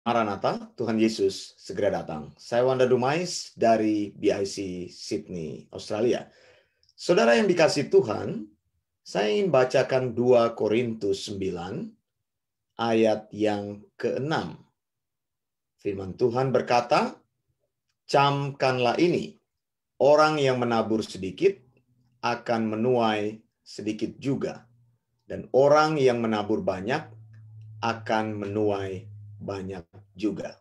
Maranatha, Tuhan Yesus segera datang. Saya Wanda Dumais dari BIC Sydney, Australia. Saudara yang dikasihi Tuhan, saya ingin bacakan 2 Korintus 9 ayat yang ke-6. Firman Tuhan berkata, "Camkanlah ini, orang yang menabur sedikit akan menuai sedikit juga, dan orang yang menabur banyak akan menuai banyak juga."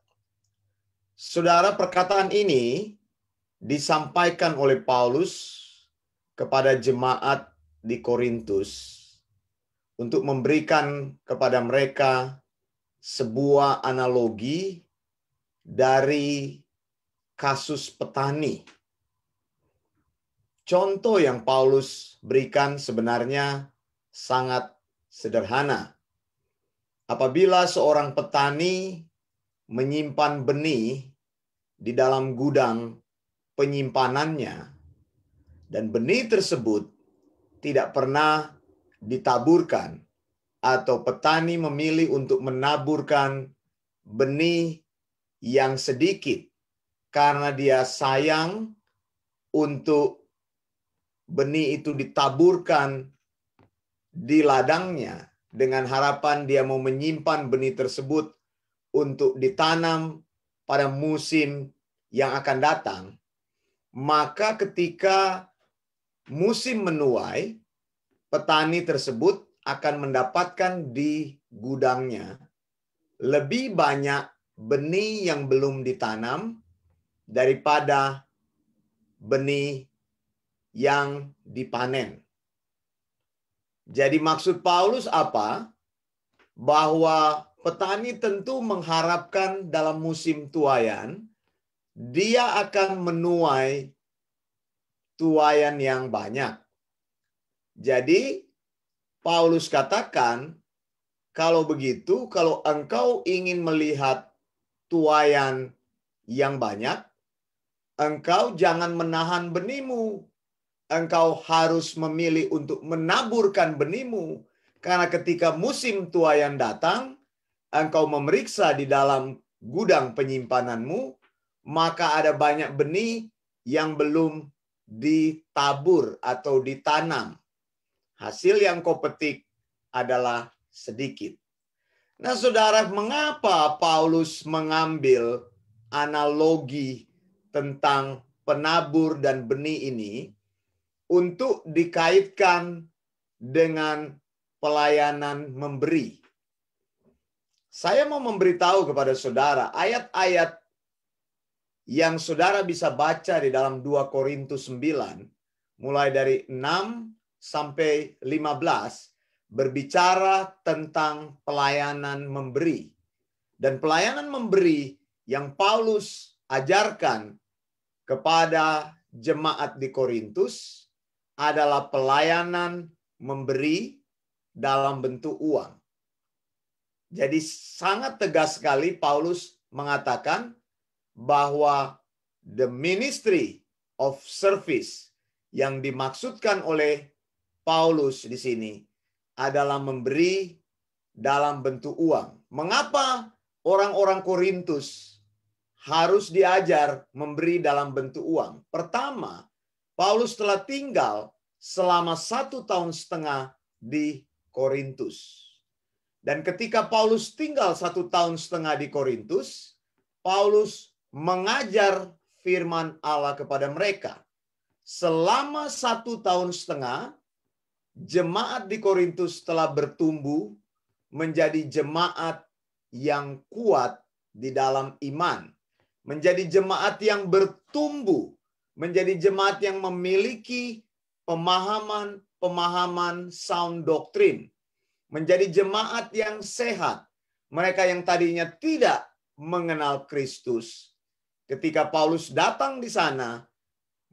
Saudara, perkataan ini disampaikan oleh Paulus kepada jemaat di Korintus untuk memberikan kepada mereka sebuah analogi dari kasus petani. Contoh yang Paulus berikan sebenarnya sangat sederhana. Apabila seorang petani menyimpan benih di dalam gudang penyimpanannya, dan benih tersebut tidak pernah ditaburkan, atau petani memilih untuk menaburkan benih yang sedikit karena dia sayang untuk benih itu ditaburkan di ladangnya dengan harapan dia mau menyimpan benih tersebut untuk ditanam pada musim yang akan datang, maka ketika musim menuai, petani tersebut akan mendapatkan di gudangnya lebih banyak benih yang belum ditanam daripada benih yang dipanen. Jadi maksud Paulus apa? Bahwa petani tentu mengharapkan dalam musim tuaian, dia akan menuai tuaian yang banyak. Jadi Paulus katakan, kalau begitu, kalau engkau ingin melihat tuaian yang banyak, engkau jangan menahan benihmu. Engkau harus memilih untuk menaburkan benihmu. Karena ketika musim tuaian datang, engkau memeriksa di dalam gudang penyimpananmu, maka ada banyak benih yang belum ditabur atau ditanam. Hasil yang kau petik adalah sedikit. Nah, saudara, mengapa Paulus mengambil analogi tentang penabur dan benih ini untuk dikaitkan dengan pelayanan memberi? Saya mau memberitahu kepada saudara ayat-ayat yang saudara bisa baca di dalam 2 Korintus 9, mulai dari 6 sampai 15, berbicara tentang pelayanan memberi. Dan pelayanan memberi yang Paulus ajarkan kepada jemaat di Korintus adalah pelayanan memberi dalam bentuk uang. Jadi sangat tegas sekali Paulus mengatakan bahwa the ministry of service yang dimaksudkan oleh Paulus di sini adalah memberi dalam bentuk uang. Mengapa orang-orang Korintus harus diajar memberi dalam bentuk uang? Pertama, Paulus telah tinggal selama 1,5 tahun di Korintus. Dan ketika Paulus tinggal 1,5 tahun di Korintus, Paulus mengajar firman Allah kepada mereka. Selama 1,5 tahun, jemaat di Korintus telah bertumbuh menjadi jemaat yang kuat di dalam iman. Menjadi jemaat yang bertumbuh. Menjadi jemaat yang memiliki pemahaman sound doctrine. Menjadi jemaat yang sehat. Mereka yang tadinya tidak mengenal Kristus, ketika Paulus datang di sana,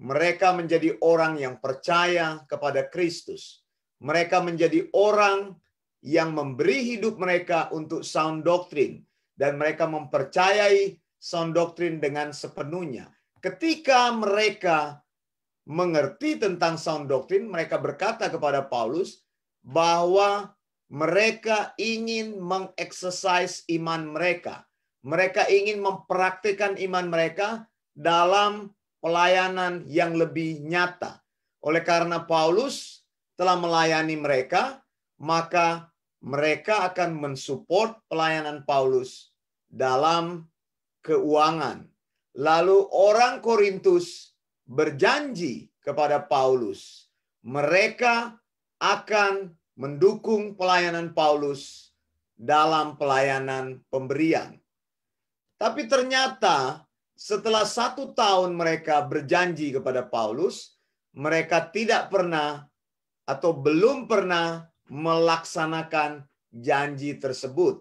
mereka menjadi orang yang percaya kepada Kristus. Mereka menjadi orang yang memberi hidup mereka untuk sound doctrine, dan mereka mempercayai sound doctrine dengan sepenuhnya. Ketika mereka mengerti tentang sound doctrine, mereka berkata kepada Paulus bahwa mereka ingin mengeksersis iman mereka. Mereka ingin mempraktikkan iman mereka dalam pelayanan yang lebih nyata. Oleh karena Paulus telah melayani mereka, maka mereka akan mensupport pelayanan Paulus dalam keuangan. Lalu orang Korintus berjanji kepada Paulus, mereka akan mendukung pelayanan Paulus dalam pelayanan pemberian. Tapi ternyata setelah 1 tahun mereka berjanji kepada Paulus, mereka tidak pernah atau belum pernah melaksanakan janji tersebut.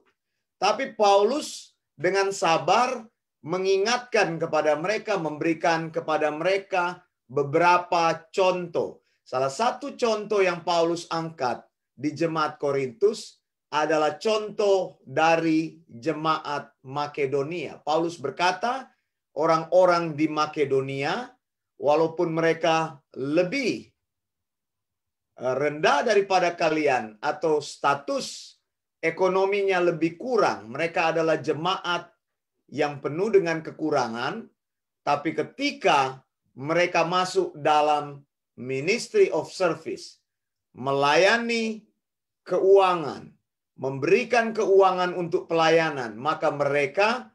Tapi Paulus dengan sabar mengingatkan kepada mereka, memberikan kepada mereka beberapa contoh. Salah satu contoh yang Paulus angkat di jemaat Korintus adalah contoh dari jemaat Makedonia. Paulus berkata, orang-orang di Makedonia, walaupun mereka lebih rendah daripada kalian atau status ekonominya lebih kurang, mereka adalah jemaat yang penuh dengan kekurangan, tapi ketika mereka masuk dalam ministry of service, melayani keuangan, memberikan keuangan untuk pelayanan, maka mereka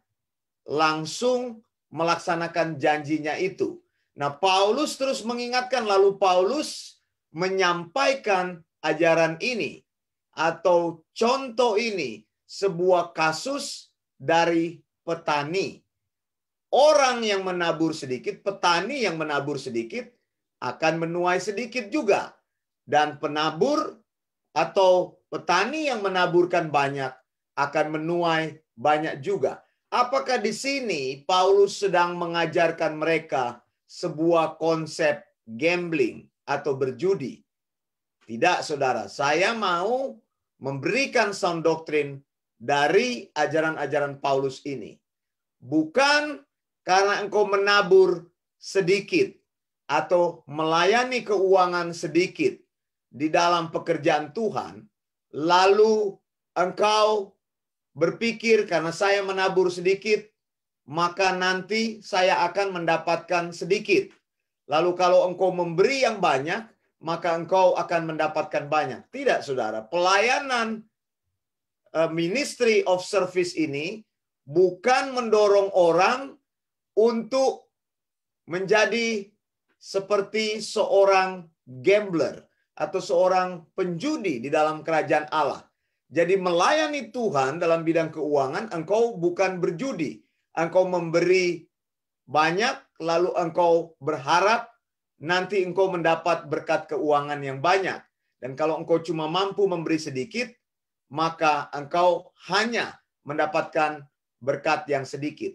langsung melaksanakan janjinya itu. Nah, Paulus terus mengingatkan, lalu Paulus menyampaikan ajaran ini atau contoh ini, sebuah kasus dari petani. Orang yang menabur sedikit, petani yang menabur sedikit akan menuai sedikit juga. Dan penabur atau petani yang menaburkan banyak akan menuai banyak juga. Apakah di sini Paulus sedang mengajarkan mereka sebuah konsep gambling atau berjudi? Tidak, saudara. Saya mau memberikan sound doctrine dari ajaran-ajaran Paulus ini. Bukan karena engkau menabur sedikit atau melayani keuangan sedikit di dalam pekerjaan Tuhan, lalu engkau berpikir karena saya menabur sedikit, maka nanti saya akan mendapatkan sedikit. Lalu kalau engkau memberi yang banyak, maka engkau akan mendapatkan banyak. Tidak, saudara. Pelayanan ministry of service ini bukan mendorong orang untuk menjadi seperti seorang gambler atau seorang penjudi di dalam kerajaan Allah. Jadi melayani Tuhan dalam bidang keuangan, engkau bukan berjudi. Engkau memberi banyak, lalu engkau berharap nanti engkau mendapat berkat keuangan yang banyak. Dan kalau engkau cuma mampu memberi sedikit, maka engkau hanya mendapatkan berkat yang sedikit.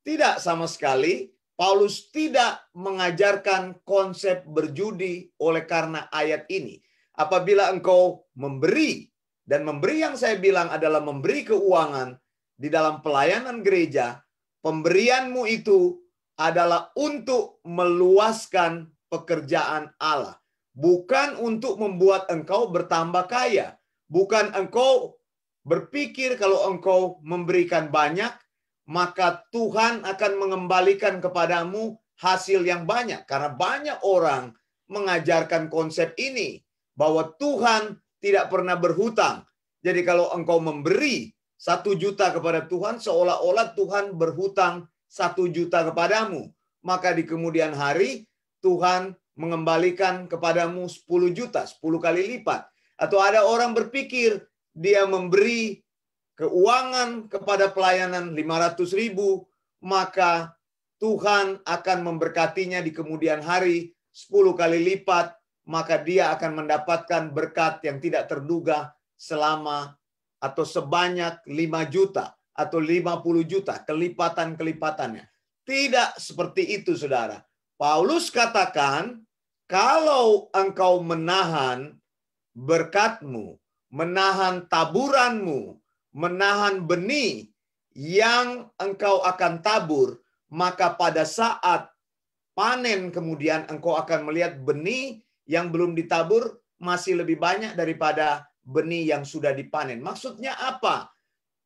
Tidak sama sekali. Paulus tidak mengajarkan konsep berjudi oleh karena ayat ini. Apabila engkau memberi, dan memberi yang saya bilang adalah memberi keuangan di dalam pelayanan gereja, pemberianmu itu adalah untuk meluaskan pekerjaan Allah. Bukan untuk membuat engkau bertambah kaya. Bukan engkau berpikir kalau engkau memberikan banyak, maka Tuhan akan mengembalikan kepadamu hasil yang banyak. Karena banyak orang mengajarkan konsep ini, bahwa Tuhan tidak pernah berhutang. Jadi kalau engkau memberi 1 juta kepada Tuhan, seolah-olah Tuhan berhutang 1 juta kepadamu. Maka di kemudian hari, Tuhan mengembalikan kepadamu 10 juta, 10 kali lipat. Atau ada orang berpikir, dia memberi keuangan kepada pelayanan 500.000, maka Tuhan akan memberkatinya di kemudian hari 10 kali lipat, maka dia akan mendapatkan berkat yang tidak terduga selama atau sebanyak 5 juta atau 50 juta, kelipatan-kelipatannya. Tidak seperti itu, saudara. Paulus katakan, kalau engkau menahan berkatmu, menahan taburanmu, menahan benih yang engkau akan tabur, maka pada saat panen kemudian engkau akan melihat benih yang belum ditabur masih lebih banyak daripada benih yang sudah dipanen. Maksudnya apa?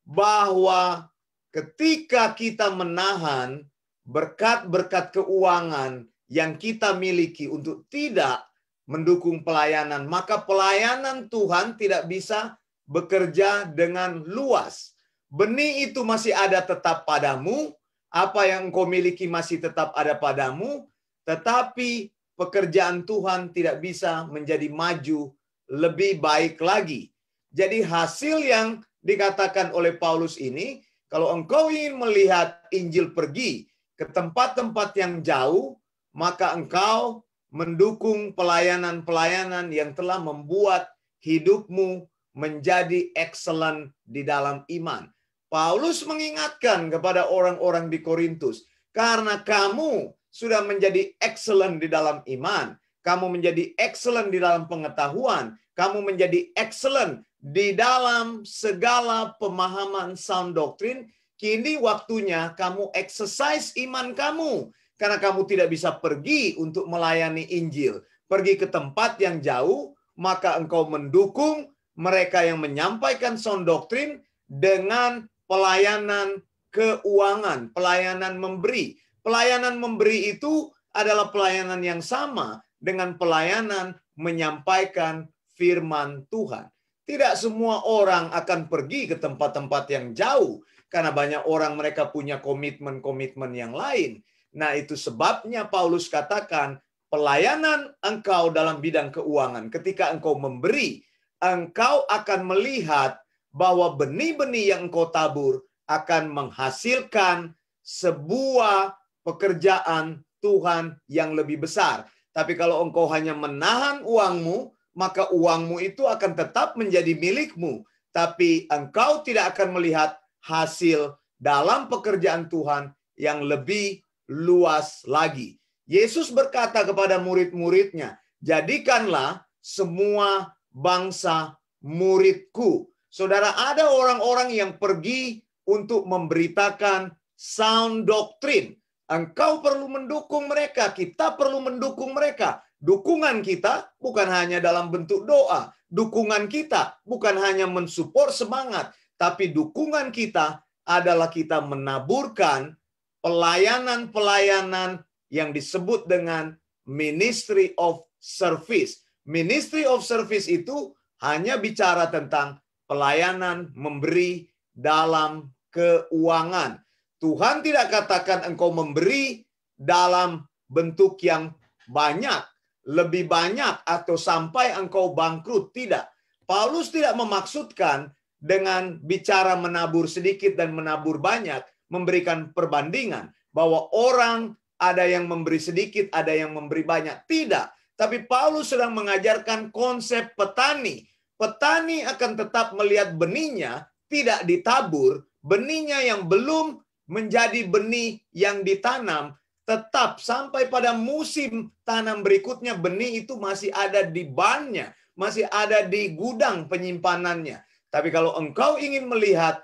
Bahwa ketika kita menahan berkat-berkat keuangan yang kita miliki untuk tidak mendukung pelayanan, maka pelayanan Tuhan tidak bisa bekerja dengan luas. Benih itu masih ada tetap padamu, apa yang engkau miliki masih tetap ada padamu, tetapi pekerjaan Tuhan tidak bisa menjadi maju lebih baik lagi. Jadi hasil yang dikatakan oleh Paulus ini, kalau engkau ingin melihat Injil pergi ke tempat-tempat yang jauh, maka engkau mendukung pelayanan-pelayanan yang telah membuat hidupmu menjadi excellent di dalam iman. Paulus mengingatkan kepada orang-orang di Korintus, karena kamu sudah menjadi excellent di dalam iman, kamu menjadi excellent di dalam pengetahuan, kamu menjadi excellent di dalam segala pemahaman sound doctrine, kini waktunya kamu exercise iman kamu. Karena kamu tidak bisa pergi untuk melayani Injil, pergi ke tempat yang jauh, maka engkau mendukung mereka yang menyampaikan sound doctrine dengan pelayanan keuangan, pelayanan memberi. Pelayanan memberi itu adalah pelayanan yang sama dengan pelayanan menyampaikan firman Tuhan. Tidak semua orang akan pergi ke tempat-tempat yang jauh, karena banyak orang mereka punya komitmen-komitmen yang lain. Nah, itu sebabnya Paulus katakan, pelayanan engkau dalam bidang keuangan, ketika engkau memberi, engkau akan melihat bahwa benih-benih yang engkau tabur akan menghasilkan sebuah pekerjaan Tuhan yang lebih besar. Tapi kalau engkau hanya menahan uangmu, maka uangmu itu akan tetap menjadi milikmu. Tapi engkau tidak akan melihat hasil dalam pekerjaan Tuhan yang lebih luas lagi. Yesus berkata kepada murid-muridnya, jadikanlah semua bangsa muridku. Saudara, ada orang-orang yang pergi untuk memberitakan sound doctrine. Engkau perlu mendukung mereka, kita perlu mendukung mereka. Dukungan kita bukan hanya dalam bentuk doa. Dukungan kita bukan hanya mensupport semangat, tapi dukungan kita adalah kita menaburkan pelayanan-pelayanan yang disebut dengan ministry of service. Ministry of service itu hanya bicara tentang pelayanan memberi dalam keuangan. Tuhan tidak katakan engkau memberi dalam bentuk yang banyak, lebih banyak, atau sampai engkau bangkrut. Tidak. Paulus tidak memaksudkan dengan bicara menabur sedikit dan menabur banyak, memberikan perbandingan bahwa orang ada yang memberi sedikit, ada yang memberi banyak. Tidak. Tapi Paulus sedang mengajarkan konsep petani. Petani akan tetap melihat benihnya tidak ditabur, benihnya yang belum menjadi benih yang ditanam, tetap sampai pada musim tanam berikutnya benih itu masih ada di barnnya, masih ada di gudang penyimpanannya. Tapi kalau engkau ingin melihat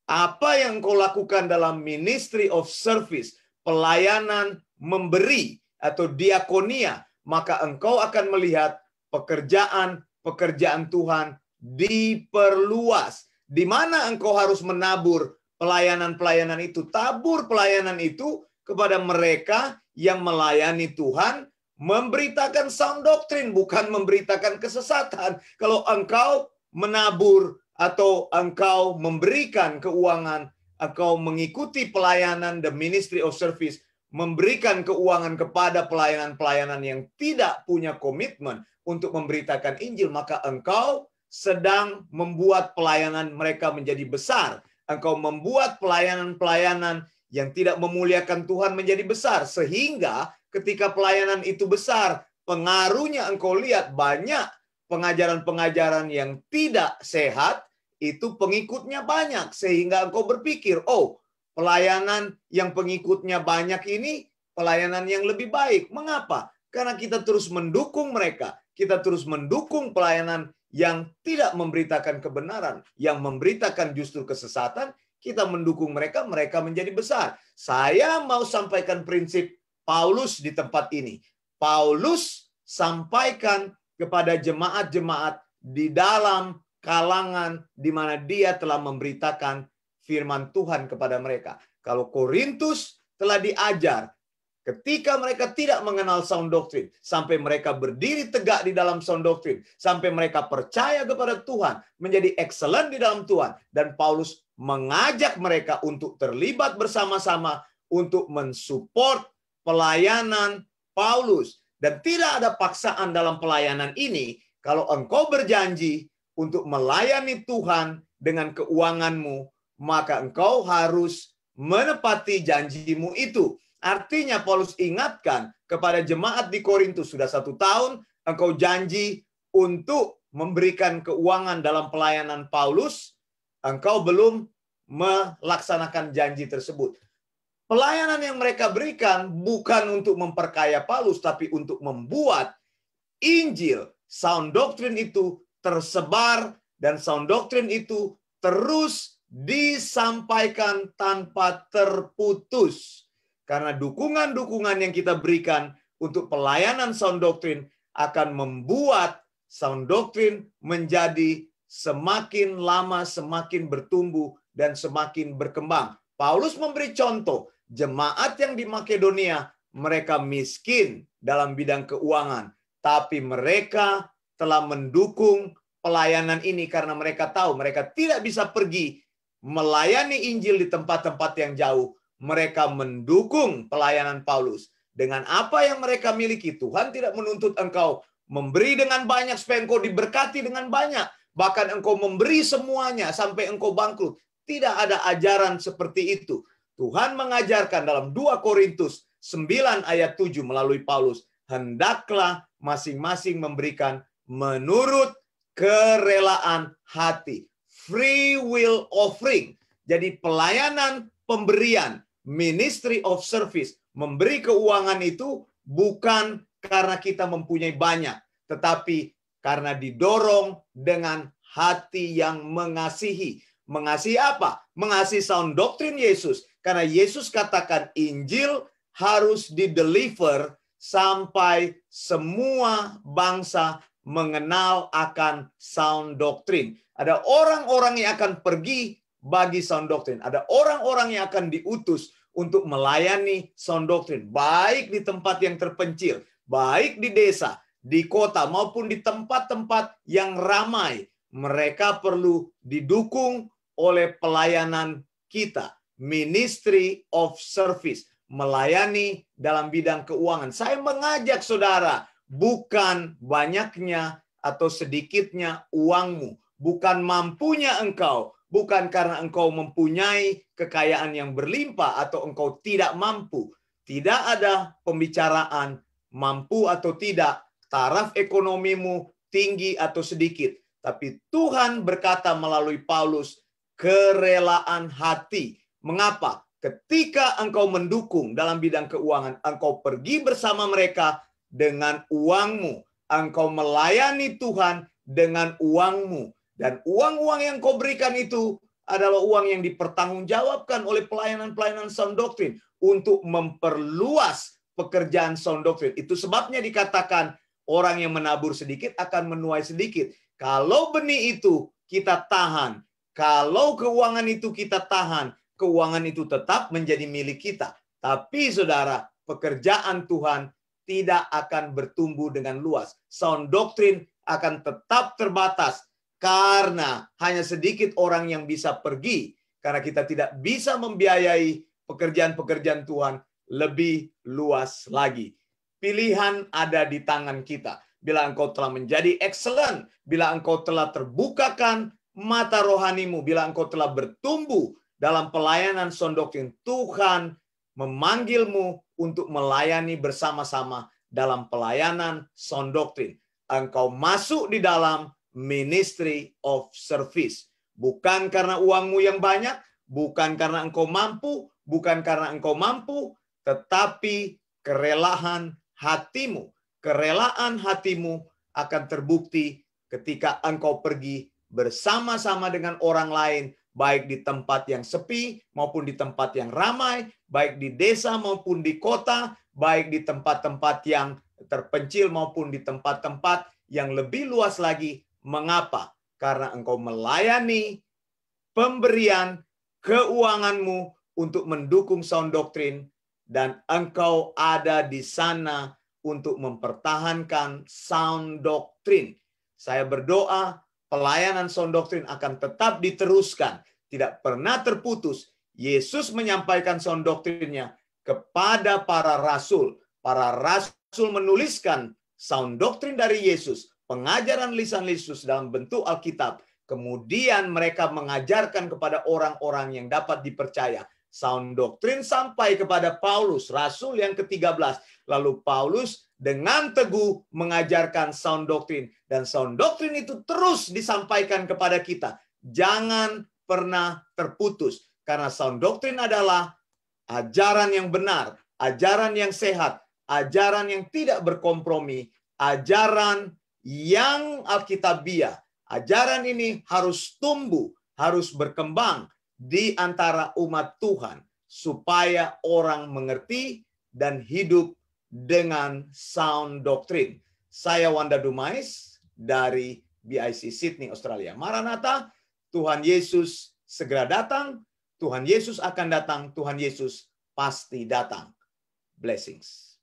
apa yang engkau lakukan dalam ministry of service, pelayanan memberi atau diakonia, maka engkau akan melihat pekerjaan Tuhan diperluas. Di mana engkau harus menabur pelayanan-pelayanan itu. Tabur pelayanan itu kepada mereka yang melayani Tuhan, memberitakan sound doctrine, bukan memberitakan kesesatan. Kalau engkau menabur atau engkau memberikan keuangan, engkau mengikuti pelayanan the ministry of service, memberikan keuangan kepada pelayanan-pelayanan yang tidak punya komitmen untuk memberitakan Injil, maka engkau sedang membuat pelayanan mereka menjadi besar. Engkau membuat pelayanan-pelayanan yang tidak memuliakan Tuhan menjadi besar. Sehingga ketika pelayanan itu besar, pengaruhnya engkau lihat banyak pengajaran-pengajaran yang tidak sehat, itu pengikutnya banyak. Sehingga engkau berpikir, oh, pelayanan yang pengikutnya banyak ini pelayanan yang lebih baik. Mengapa? Karena kita terus mendukung mereka. Kita terus mendukung pelayanan yang tidak memberitakan kebenaran, yang memberitakan justru kesesatan. Kita mendukung mereka, mereka menjadi besar. Saya mau sampaikan prinsip Paulus di tempat ini. Paulus sampaikan kepada jemaat-jemaat di dalam kalangan di mana dia telah memberitakan firman Tuhan kepada mereka. Kalau Korintus telah diajar ketika mereka tidak mengenal sound doctrine, sampai mereka berdiri tegak di dalam sound doctrine, sampai mereka percaya kepada Tuhan, menjadi excellent di dalam Tuhan, dan Paulus mengajak mereka untuk terlibat bersama-sama untuk mensupport pelayanan Paulus. Dan tidak ada paksaan dalam pelayanan ini. Kalau engkau berjanji untuk melayani Tuhan dengan keuanganmu, maka engkau harus menepati janjimu itu. Artinya Paulus ingatkan kepada jemaat di Korintus, sudah 1 tahun engkau janji untuk memberikan keuangan dalam pelayanan Paulus, engkau belum melaksanakan janji tersebut. Pelayanan yang mereka berikan bukan untuk memperkaya Paulus, tapi untuk membuat Injil, sound doctrine itu tersebar, dan sound doctrine itu terus disampaikan tanpa terputus. Karena dukungan-dukungan yang kita berikan untuk pelayanan sound doctrine akan membuat sound doctrine menjadi semakin lama semakin bertumbuh dan semakin berkembang. Paulus memberi contoh, jemaat yang di Makedonia, mereka miskin dalam bidang keuangan, tapi mereka telah mendukung pelayanan ini karena mereka tahu mereka tidak bisa pergi melayani Injil di tempat-tempat yang jauh. Mereka mendukung pelayanan Paulus. Dengan apa yang mereka miliki, Tuhan tidak menuntut engkau memberi dengan banyak supaya engkau diberkati dengan banyak. Bahkan engkau memberi semuanya sampai engkau bangkrut. Tidak ada ajaran seperti itu. Tuhan mengajarkan dalam 2 Korintus 9 ayat 7 melalui Paulus, hendaklah masing-masing memberikan menurut kerelaan hati. Free will offering. Jadi pelayanan pemberian, ministry of service, memberi keuangan itu bukan karena kita mempunyai banyak, tetapi karena didorong dengan hati yang mengasihi. Mengasihi apa? Mengasihi sound doctrine Yesus. Karena Yesus katakan Injil harus dideliver sampai semua bangsa mengenal akan sound doctrine. Ada orang-orang yang akan pergi bagi sound doctrine. Ada orang-orang yang akan diutus untuk melayani sound doctrine, baik di tempat yang terpencil, baik di desa, di kota, maupun di tempat-tempat yang ramai. Mereka perlu didukung oleh pelayanan kita, ministry of service, melayani dalam bidang keuangan. Saya mengajak saudara, bukan banyaknya atau sedikitnya uangmu, bukan mampunya engkau, bukan karena engkau mempunyai kekayaan yang berlimpah atau engkau tidak mampu. Tidak ada pembicaraan mampu atau tidak, taraf ekonomimu tinggi atau sedikit. Tapi Tuhan berkata melalui Paulus, kerelaan hati. Mengapa? Ketika engkau mendukung dalam bidang keuangan, engkau pergi bersama mereka dengan uangmu. Engkau melayani Tuhan dengan uangmu. Dan uang-uang yang kau berikan itu adalah uang yang dipertanggungjawabkan oleh pelayanan-pelayanan sound doctrine untuk memperluas pekerjaan sound doctrine. Itu sebabnya dikatakan orang yang menabur sedikit akan menuai sedikit. Kalau benih itu kita tahan, kalau keuangan itu kita tahan, keuangan itu tetap menjadi milik kita. Tapi saudara, pekerjaan Tuhan tidak akan bertumbuh dengan luas. Sound doctrine akan tetap terbatas. Karena hanya sedikit orang yang bisa pergi. Karena kita tidak bisa membiayai pekerjaan-pekerjaan Tuhan lebih luas lagi. Pilihan ada di tangan kita. Bila engkau telah menjadi excellent, bila engkau telah terbukakan mata rohanimu, bila engkau telah bertumbuh dalam pelayanan sound doctrine, Tuhan memanggilmu untuk melayani bersama-sama dalam pelayanan sound doctrine. Engkau masuk di dalam ministry of service. Bukan karena uangmu yang banyak, bukan karena engkau mampu, tetapi kerelaan hatimu. Kerelaan hatimu akan terbukti ketika engkau pergi bersama-sama dengan orang lain, baik di tempat yang sepi maupun di tempat yang ramai, baik di desa maupun di kota, baik di tempat-tempat yang terpencil maupun di tempat-tempat yang lebih luas lagi. Mengapa? Karena engkau melayani pemberian keuanganmu untuk mendukung sound doctrine, dan engkau ada di sana untuk mempertahankan sound doctrine. Saya berdoa pelayanan sound doctrine akan tetap diteruskan, tidak pernah terputus. Yesus menyampaikan sound doctrine-nya kepada para rasul. Para rasul menuliskan sound doctrine dari Yesus, pengajaran lisan Yesus dalam bentuk Alkitab. Kemudian mereka mengajarkan kepada orang-orang yang dapat dipercaya. Sound doctrine sampai kepada Paulus, rasul yang ke-13. Lalu Paulus dengan teguh mengajarkan sound doctrine. Dan sound doctrine itu terus disampaikan kepada kita. Jangan pernah terputus. Karena sound doctrine adalah ajaran yang benar, ajaran yang sehat, ajaran yang tidak berkompromi, ajaran yang alkitabiah. Ajaran ini harus tumbuh, harus berkembang di antara umat Tuhan supaya orang mengerti dan hidup dengan sound doctrine. Saya Wanda Dumais dari BIC Sydney, Australia. Maranatha, Tuhan Yesus segera datang, Tuhan Yesus akan datang, Tuhan Yesus pasti datang. Blessings.